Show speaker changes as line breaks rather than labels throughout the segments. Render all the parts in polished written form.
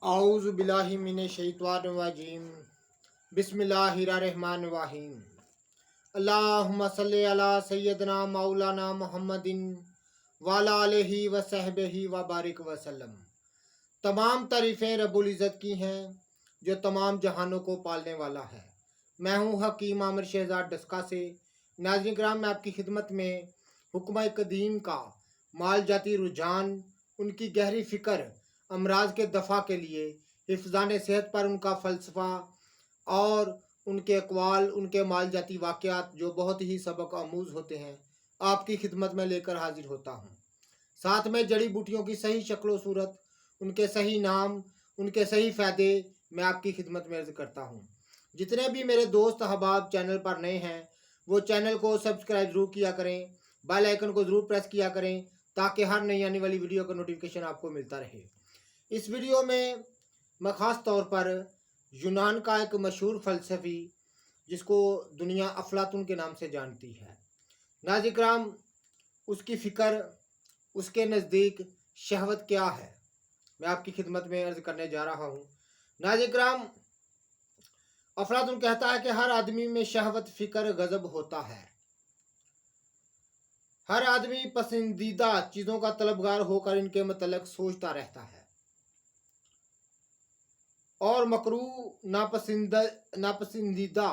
आऊज़ु बिल्लाहि मिनश शैतानिर रजीम। बिस्मिल्लाहिर्रहमानिर्रहीम। अल्लाहुम्मा सल्लि अला सय्यदना मौलाना मुहम्मदिन वाला आलिहि व सहबिहि व बारिक वसल्लम। तमाम तारीफ़ें रब्बुल इज़्ज़त की हैं जो तमाम जहानों को पालने वाला है। मैं हूँ हकीम आमिर शहजाद डस्का से। नाज़रीन किराम, मैं आपकी खिदमत में हुक्म कदीम का माल जाती रुझान, उनकी गहरी फ़िक्र, अमराज के दफ़ा के लिए, हिफ्ज़ान सेहत पर उनका फ़लसफ़ा और उनके अक़वाल, उनके माल जाती वाक़यात जो बहुत ही सबक आमूज़ होते हैं, आपकी खिदमत में लेकर हाजिर होता हूँ। साथ में जड़ी बूटियों की सही शक्ल व सूरत, उनके सही नाम, उनके सही फ़ायदे मैं आपकी खिदमत में अर्ज़ करता हूँ। जितने भी मेरे दोस्त अहबाब चैनल पर नए हैं वो चैनल को सब्सक्राइब ज़रूर किया करें, बेल आइकन को ज़रूर प्रेस किया करें ताकि हर नई आने वाली वीडियो का नोटिफिकेशन आपको मिलता रहे। इस वीडियो में मैं ख़ास तौर पर यूनान का एक मशहूर फ़लसफ़ी जिसको दुनिया अफलातून के नाम से जानती है, नाज़रीन किराम, उसकी फ़िक्र, उसके नज़दीक शहवत क्या है, मैं आपकी खिदमत में अर्ज़ करने जा रहा हूँ। नाज़रीन किराम, अफलातून कहता है कि हर आदमी में शहवत, फ़िक्र, गज़ब होता है। हर आदमी पसंदीदा चीज़ों का तलबगार होकर इनके मतलब सोचता रहता है और मकरूह नापसंदीदा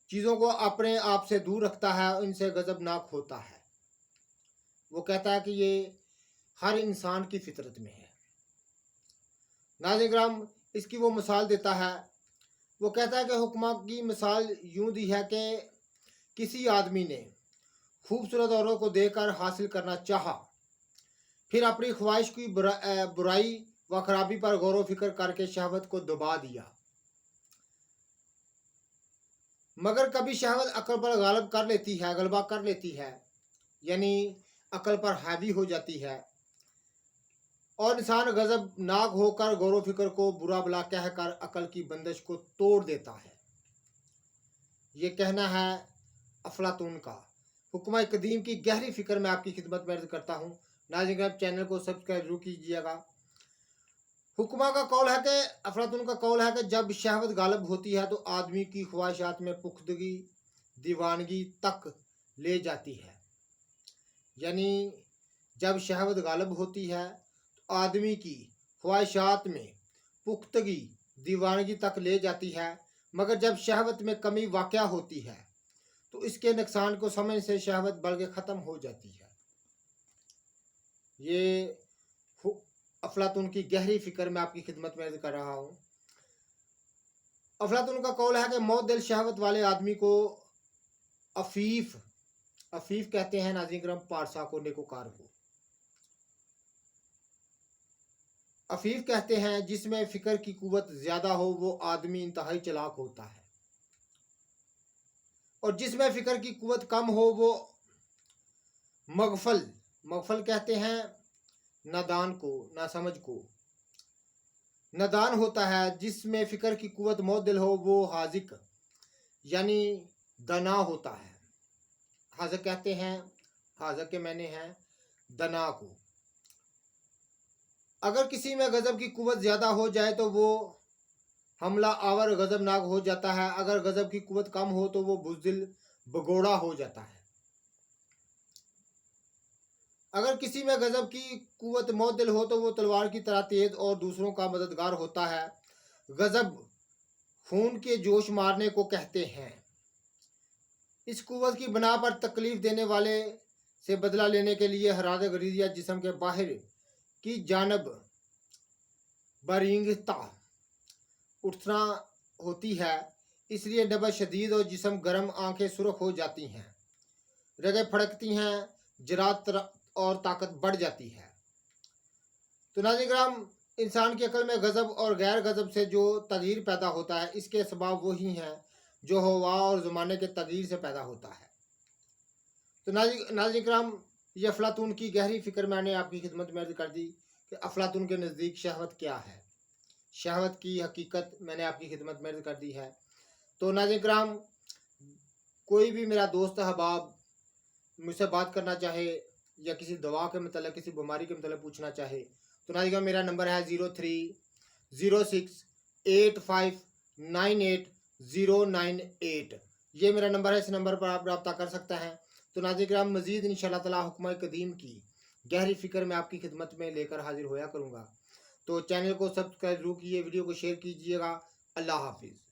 चीज़ों को अपने आप से दूर रखता है और इनसे गज़बनाक होता है। वो कहता है कि ये हर इंसान की फितरत में है। नाज़रीन किराम, इसकी वो मिसाल देता है। वो कहता है कि हुक्मा की मिसाल यूँ दी है कि किसी आदमी ने खूबसूरत औरों को देखकर हासिल करना चाहा, फिर अपनी ख्वाहिश की बुराई व खराबी पर गौर व फिक्र करके शहवत को दबा दिया, मगर कभी शहवत अक्ल पर गलबा कर लेती है, यानी अक्ल पर हावी हो जाती है और इंसान गज़बनाक होकर गौर व फिक्र को बुरा भला कहकर अक्ल की बंदिश को तोड़ देता है। ये कहना है अफलातून का। हुक्म कदीम की गहरी फ़िक्र मैं आपकी खिदमत में अर्ज़ करता हूँ। नाज़रीन, आप चैनल को सब्सक्राइब जरूर कीजिएगा। हुक्मा का कौल है कि अफलातून का कौल है कि जब शहवत गालिब होती है तो आदमी की ख्वाहिशात में पुख्तगी, दीवानगी तक ले जाती है। यानी जब शहवत गालिब होती है तो आदमी की ख्वाहिशात में पुख्तगी, दीवानगी तक ले जाती है, मगर जब शहवत में कमी वाक़या होती है तो इसके नुकसान को समझ से शहवत बल्कि ख़त्म हो जाती है। ये अफलातून की गहरी फ़िक्र मैं आपकी खिदमत में अर्ज़ कर रहा हूँ। अफलातून का कौल है कि मौत शहवत वाले आदमी को अफीफ़ कहते हैं। नाज़रीन किराम, पारसा को, नेकोकार को अफीफ़ कहते हैं। जिसमें फ़िक्र की कुव्वत ज़्यादा हो वो आदमी इंतहाई चालाक होता है, और जिसमें फ़िक्र की कुव्वत कम हो वो मगफल कहते हैं नादान को, नासमझ को, नादान होता है। जिसमें फ़िक्र की कुव्वत मौदिल हो वो हाजिक यानी दना होता है। हाज़क कहते हैं, हाज़क के मैंने हैं दना को। अगर किसी में गज़ब की कुव्वत ज़्यादा हो जाए तो वो हमला आवर गज़बनाक हो जाता है। अगर गज़ब की कुव्वत कम हो तो वो बुज़दिल, भगोड़ा हो जाता है। अगर किसी में गज़ब की कुव्वत मौदिल हो तो वो तलवार की तरह तेज़ और दूसरों का मददगार होता है। गज़ब खून के जोश मारने को कहते हैं। इस कुव्वत की बना पर तकलीफ़ देने वाले से बदला लेने के लिए हरारत गरीज़ या जिस्म के बाहर की जानब बरिंगता उठना होती है। इसलिए नब्ज़ शदीद और जिस्म गर्म, आंखें सुर्ख हो जाती हैं, रगें फड़कती हैं, जरात और ताकत बढ़ जाती है। तो नाज़रीन किराम, इंसान की अकल में गज़ब और गैर गज़ब से जो तगीर पैदा होता है, इसके असबाब वही हैं जो हवा और ज़माने के तगीर से पैदा होता है। तो नाज़रीन किराम, ये अफलातून की गहरी फ़िक्र मैंने आपकी खिदमत में अर्ज़ कर दी कि अफलातून के नज़दीक शहवत क्या है। शहवत की हकीकत मैंने आपकी खिदमत में अर्ज़ कर दी है। तो नाज़रीन किराम, कोई भी मेरा दोस्त अहबाब मुझसे बात करना चाहे या किसी दवा के मतलब, किसी बीमारी के मतलब पूछना चाहे तो नाज़रीन, मेरा नंबर है 0685980998 یہ میرا نمبر ہے، اس نمبر پر آپ رابطہ کر سکتے ہیں۔ تو ناظرین کرام مزید انشاءاللہ تعالی حکمہ قدیم کی گہری فکر میں آپ کی خدمت میں لے کر حاضر ہویا کروں گا۔ تو چینل کو سبسکرائب ضرور کیجیے، ویڈیو کو شیئر کیجیے گا۔ اللہ حافظ۔